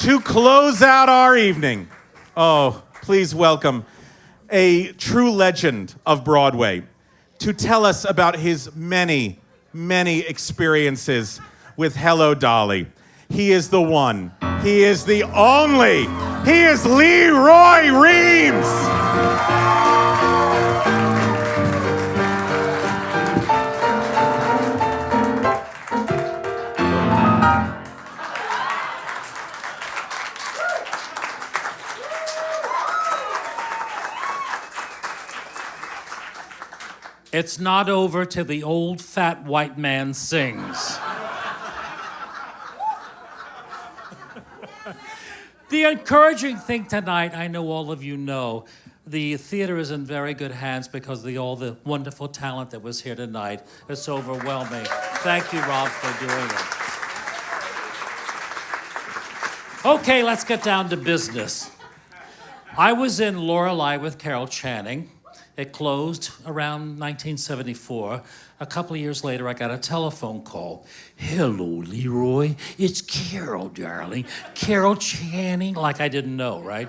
To close out our evening, please welcome a true legend of Broadway to tell us about his many, many experiences with Hello Dolly. He is the one. He is the only. He is Roy Reams. It's not over till the old fat white man sings. The encouraging thing tonight, I know all of you know, the theater is in very good hands because of all the wonderful talent that was here tonight. It's overwhelming. Thank you, Rob, for doing it. Okay, let's get down to business. I was in Lorelei with Carol Channing. It closed around 1974. A couple of years later, I got a telephone call. Hello, Leroy. It's Carol, darling. Carol Channing. Like I didn't know, right?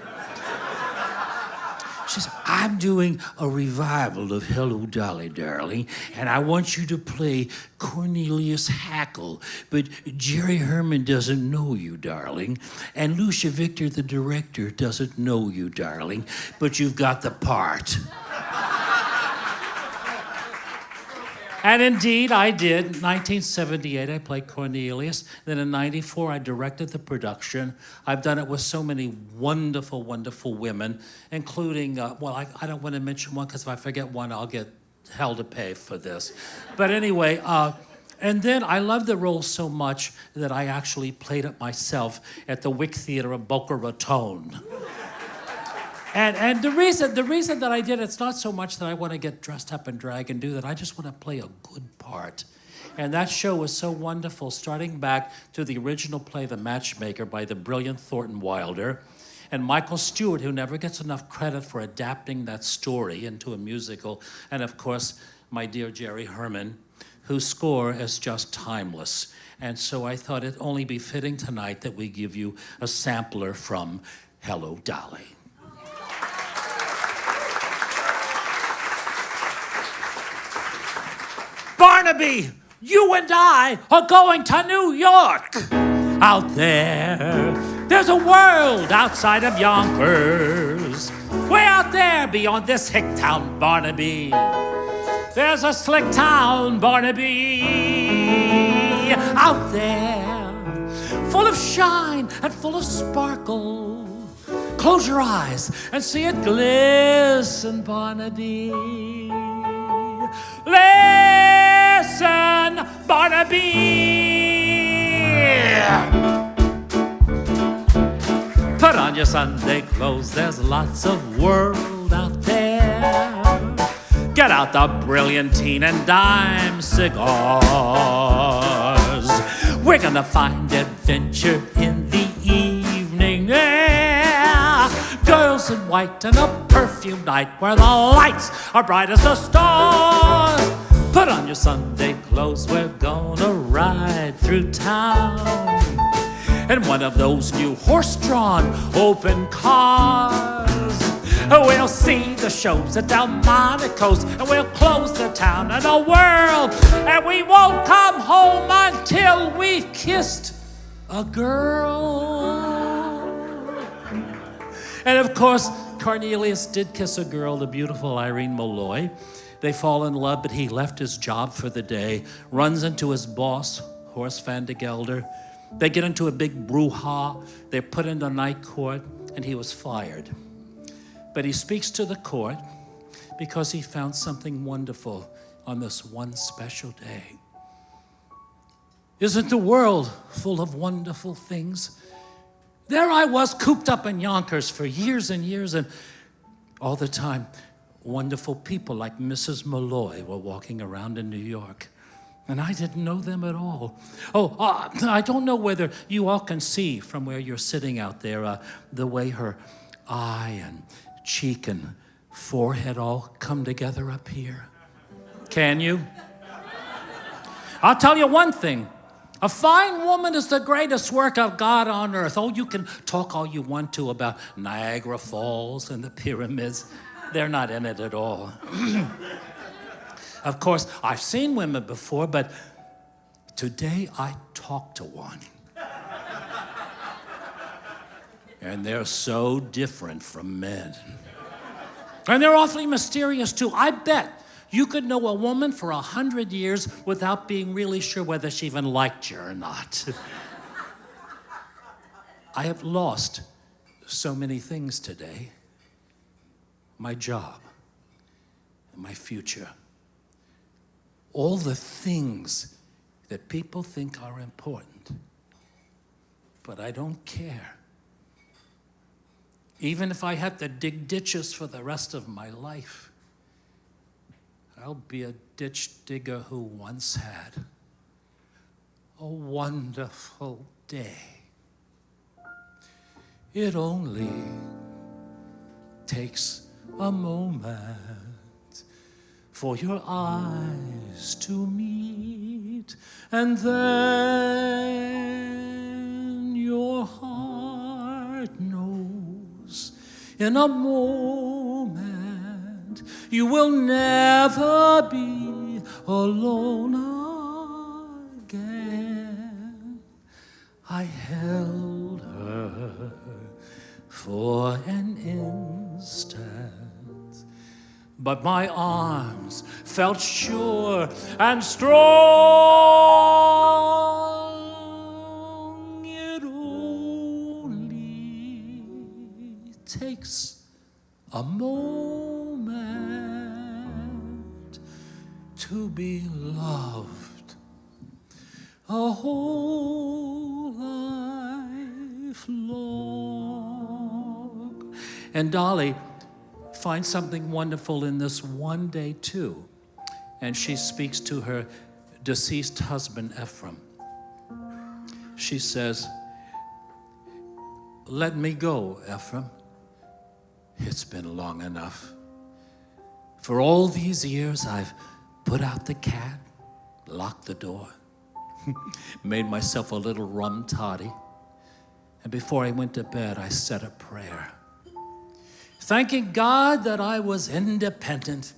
She said, I'm doing a revival of Hello Dolly, darling, and I want you to play Cornelius Hackle, but Jerry Herman doesn't know you, darling, and Lucia Victor, the director, doesn't know you, darling, but you've got the part. And indeed, I did. In 1978, I played Cornelius. Then in 94, I directed the production. I've done it with so many wonderful, wonderful women, including, I don't want to mention one because if I forget one, I'll get hell to pay for this. But anyway, and then I loved the role so much that I actually played it myself at the Wick Theater of Boca Raton. And the reason that I did it's not so much that I want to get dressed up and drag and do that. I just want to play a good part. And that show was so wonderful, starting back to the original play, The Matchmaker, by the brilliant Thornton Wilder. And Michael Stewart, who never gets enough credit for adapting that story into a musical. And of course, my dear Jerry Herman, whose score is just timeless. And so I thought it only be fitting tonight that we give you a sampler from Hello Dolly. Barnaby, you and I are going to New York. Out there's a world outside of Yonkers. Way out there beyond this hick town, Barnaby. There's a slick town, Barnaby. Out there, full of shine and full of sparkle. Close your eyes and see it glisten, Barnaby. Listen, Barnaby. Put on your Sunday clothes, there's lots of world out there. Get out the brilliantine and dime cigars. We're gonna find adventure in the evening air. Girls in white and a perfume night where the lights are bright as the stars. Put on your Sunday clothes, we're gonna ride through town in one of those new horse-drawn open cars. We'll see the shows at Delmonico's, and we'll close the town and the world, and we won't come home until we've kissed a girl. And of course, Cornelius did kiss a girl, the beautiful Irene Molloy. They fall in love, but he left his job for the day, runs into his boss, Horace Vandergelder. They get into a big brouhaha. They're put into night court, and he was fired. But he speaks to the court because he found something wonderful on this one special day. Isn't the world full of wonderful things? There I was, cooped up in Yonkers for years and years, and all the time, wonderful people like Mrs. Molloy were walking around in New York. And I didn't know them at all. I don't know whether you all can see from where you're sitting out there the way her eye and cheek and forehead all come together up here. Can you? I'll tell you one thing. A fine woman is the greatest work of God on earth. Oh, you can talk all you want to about Niagara Falls and the pyramids. They're not in it at all. Of course, I've seen women before, but today I talked to one. And they're so different from men. And they're awfully mysterious too. I bet you could know a woman for 100 years without being really sure whether she even liked you or not. I have lost so many things today. My job, my future, all the things that people think are important. But I don't care. Even if I have to dig ditches for the rest of my life, I'll be a ditch digger who once had a wonderful day. It only takes a moment for your eyes to meet, and then your heart knows in a moment you will never be alone again. I held her for an instant, but my arms felt sure and strong. It only takes a moment to be loved, a whole life long. And Dolly finds something wonderful in this one day too. And she speaks to her deceased husband, Ephraim. She says, "Let me go, Ephraim. It's been long enough. For all these years, I've put out the cat, locked the door, made myself a little rum toddy, and before I went to bed, I said a prayer, thanking God that I was independent,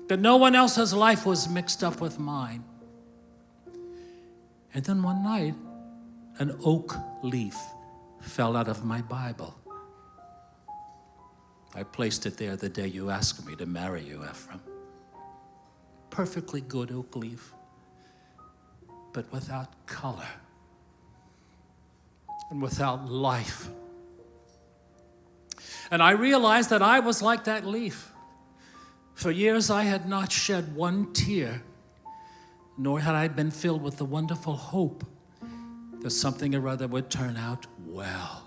that no one else's life was mixed up with mine." And then one night, an oak leaf fell out of my Bible. I placed it there the day you asked me to marry you, Ephraim. Perfectly good oak leaf, but without color and without life. And I realized that I was like that leaf. For years I had not shed one tear, nor had I been filled with the wonderful hope that something or other would turn out well.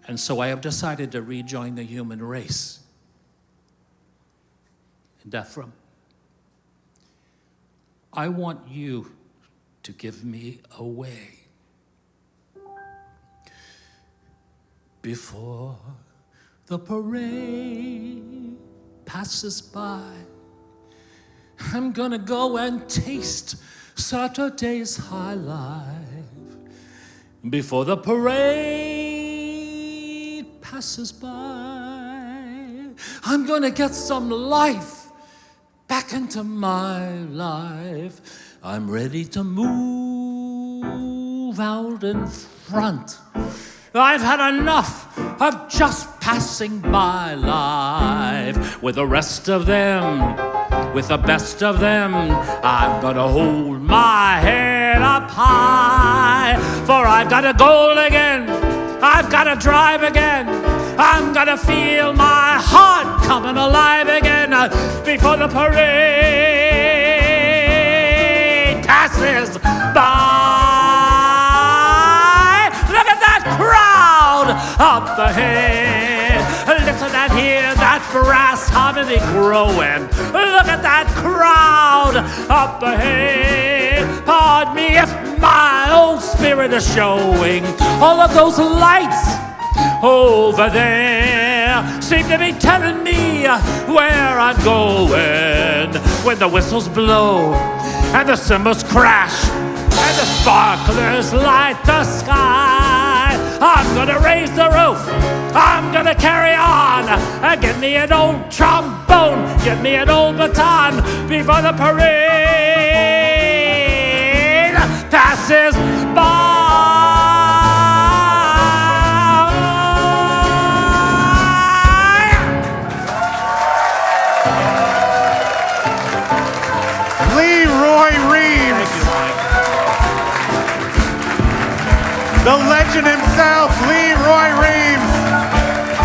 And so I have decided to rejoin the human race. And Ephraim, I want you to give me away. Before the parade passes by, I'm gonna go and taste Saturday's high life. Before the parade passes by, I'm gonna get some life back into my life. I'm ready to move out in front. I've had enough of just passing by life. With the rest of them, with the best of them, I'm gonna hold my head up high. For I've got a goal again, I've got to drive again, I'm gonna feel my heart coming alive again. Before the parade passes by. Look at that crowd up ahead. Listen and hear that brass harmony growing. Look at that crowd up ahead. Pardon me if my old spirit is showing. All of those lights over there seem to be telling me where I'm going. When the whistles blow and the cymbals crash, and the sparklers light the sky. I'm gonna raise the roof, I'm gonna carry on. Give me an old trombone, give me an old baton before the parade passes by. Roy Reams. The legend himself, Roy Reams.